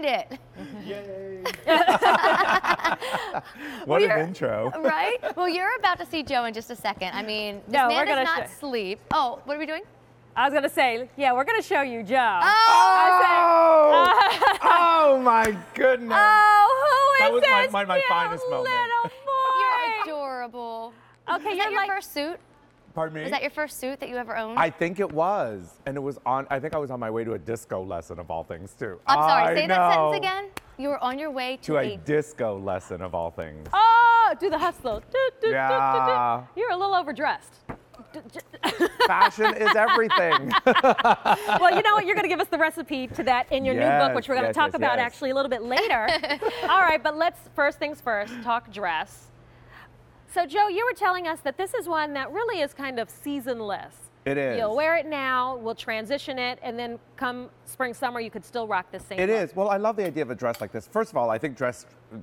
find it. Yay! What an intro. Right? Well, you're about to see Joe in just a second. I mean, this No, man we're gonna does not sleep. Oh, what are we doing? I was gonna say, yeah, we're gonna show you Joe. Oh my goodness. Oh, who That is was this my cute finest moment. little boy? You're adorable. Okay, Is you're that your like, first suit? Pardon me? Was that your first suit that you ever owned? I think it was. And it was on, I think I was on my way to a disco lesson of all things too. I'm sorry, say that know. sentence again. You were on your way To a disco lesson of all things. oh, do the hustle. Yeah. You're a little overdressed. Fashion is everything. Well, you know what? You're going to give us the recipe to that in your new book, which we're going to talk about yes. actually a little bit later. All right, but let's, first things first, talk dress. So, Joe, you were telling us that this is one that really is kind of seasonless. It is. You'll wear it now, we'll transition it, and then come spring, summer, you could still rock this same It look. is. Well, I love the idea of a dress like this. First of all, I think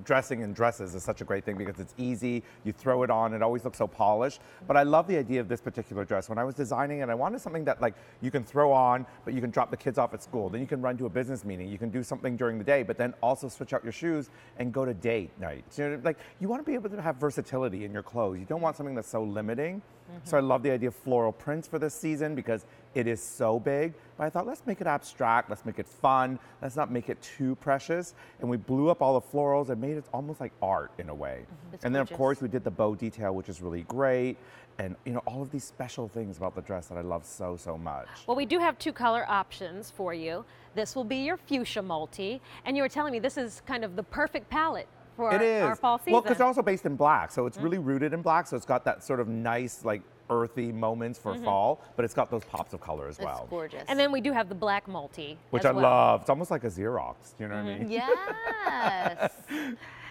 dressing in dresses is such a great thing because it's easy. You throw it on, it always looks so polished. But I love the idea of this particular dress. When I was designing it, I wanted something that like you can throw on, but you can drop the kids off at school. Then you can run to a business meeting. You can do something during the day, but then also switch out your shoes and go to date night. You know, like you want to be able to have versatility in your clothes. You don't want something that's so limiting. So I love the idea of floral prints for this season because it is so big. But I thought, let's make it abstract, let's make it fun, let's not make it too precious. And we blew up all the florals and made it almost like art in a way. And then of course we did the bow detail, which is really great. And you know, all of these special things about the dress that I love so, so much. Well, we do have two color options for you. This will be your fuchsia multi, and you were telling me this is kind of the perfect palette for our fall season. Well, because it's also based in black, so it's really rooted in black, so it's got that sort of nice, like, earthy moments for fall, but it's got those pops of color as well. It's gorgeous. And then we do have the black multi, Which as I well. love. It's almost like a Xerox, you know what I mean? Yes.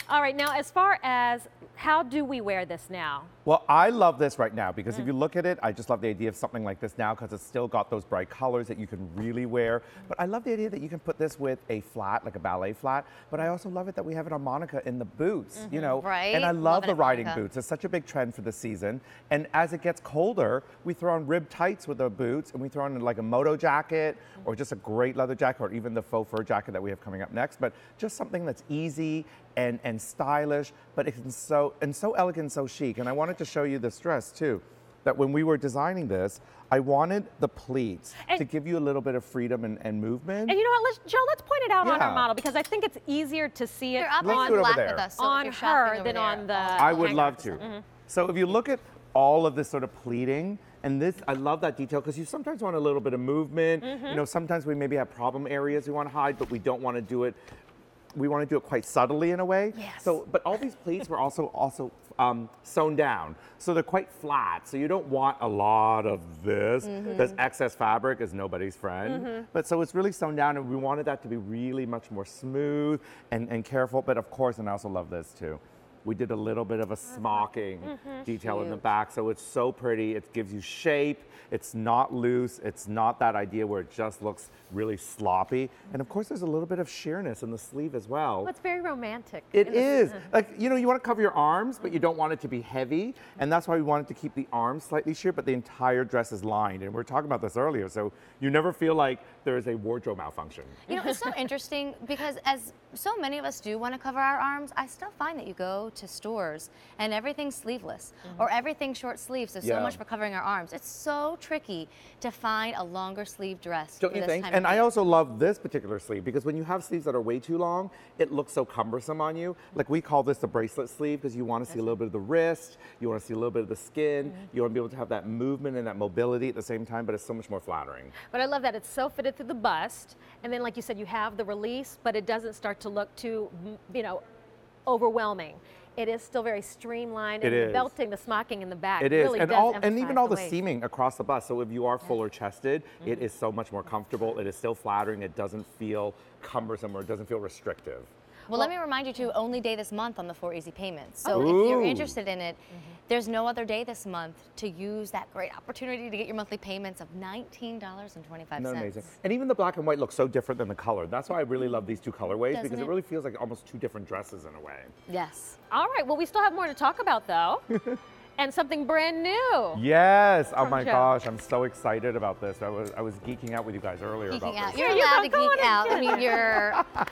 All right, now as far as how do we wear this now? Well, I love this right now because if you look at it, I just love the idea of something like this now because it's still got those bright colors that you can really wear. But I love the idea that you can put this with a flat, like a ballet flat. But I also love it that we have it on Monica in the boots, you know. Right. And I love Loving the it, riding Monica. boots. It's such a big trend for the season. And as it gets colder, we throw on rib tights with the boots and we throw on like a moto jacket or just a great leather jacket or even the faux fur jacket that we have coming up next. But just something that's easy and stylish, but it's so elegant, so chic. And I wanted to show you this dress too, that when we were designing this, I wanted the pleats to give you a little bit of freedom and movement. And you know what, Joe, let's point it out on our Yeah. model because I think it's easier to see it You're up Let's on do it over black there. with us, so if on you're shopping her over than there, on the I would hanger. love to. So if you look at all of this sort of pleating, and this, I love that detail because you sometimes want a little bit of movement. You know, sometimes we maybe have problem areas we want to hide, but we don't want to do it. We want to do it quite subtly in a way. Yes. So, but all these pleats were also sewn down, so they're quite flat. So you don't want a lot of this. This excess fabric is nobody's friend. But so it's really sewn down, and we wanted that to be really much more smooth and careful. But of course, and I also love this too. We did a little bit of a smocking detail in the back, so it's so pretty. It gives you shape. It's not loose. It's not that idea where it just looks really sloppy. And of course, there's a little bit of sheerness in the sleeve as well. Well, it's very romantic. It is. Like, you know, you want to cover your arms, but you don't want it to be heavy. And that's why we wanted to keep the arms slightly sheer, but the entire dress is lined. And we were talking about this earlier, so you never feel like there is a wardrobe malfunction. You know, it's so interesting because as so many of us do want to cover our arms, I still find that you go to stores and everything's sleeveless or everything's short sleeves. So Yeah. much for covering our arms. It's so tricky to find a longer sleeve dress. Don't for you this think? time And of I year. also love this particular sleeve because when you have sleeves that are way too long, it looks so cumbersome on you. Like we call this the bracelet sleeve because you want to see a little bit of the wrist, you want to see a little bit of the skin, you want to be able to have that movement and that mobility at the same time, but it's so much more flattering. But I love that it's so fitted through the bust, and then like you said, you have the release, but it doesn't start to look too, you know, overwhelming. It is still very streamlined, and It the is. belting, the smocking in the back It is, really and does and even all the waist. seaming across the bust. So if you are fuller chested, it is so much more comfortable. It is still flattering. It doesn't feel cumbersome or it doesn't feel restrictive. Well, let me remind you too, only day this month on the 4 easy payments. So if you're Ooh. interested in it, there's no other day this month to use that great opportunity to get your monthly payments of $19.25. Isn't that amazing? And even the black and white looks so different than the color. That's why I really love these two colorways Doesn't because it? it really feels like almost two different dresses in a way. Yes. All right, well, we still have more to talk about though. And something brand new. Yes. Oh From my Joe. gosh, I'm so excited about this. I was geeking out with you guys earlier about Geeking out. this. You're Yeah, allowed you to go geek on out. I and mean, you're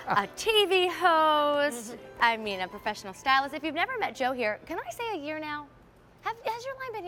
a TV host. I mean, a professional stylist. If you've never met Joe here, can I say a year now? Has your line been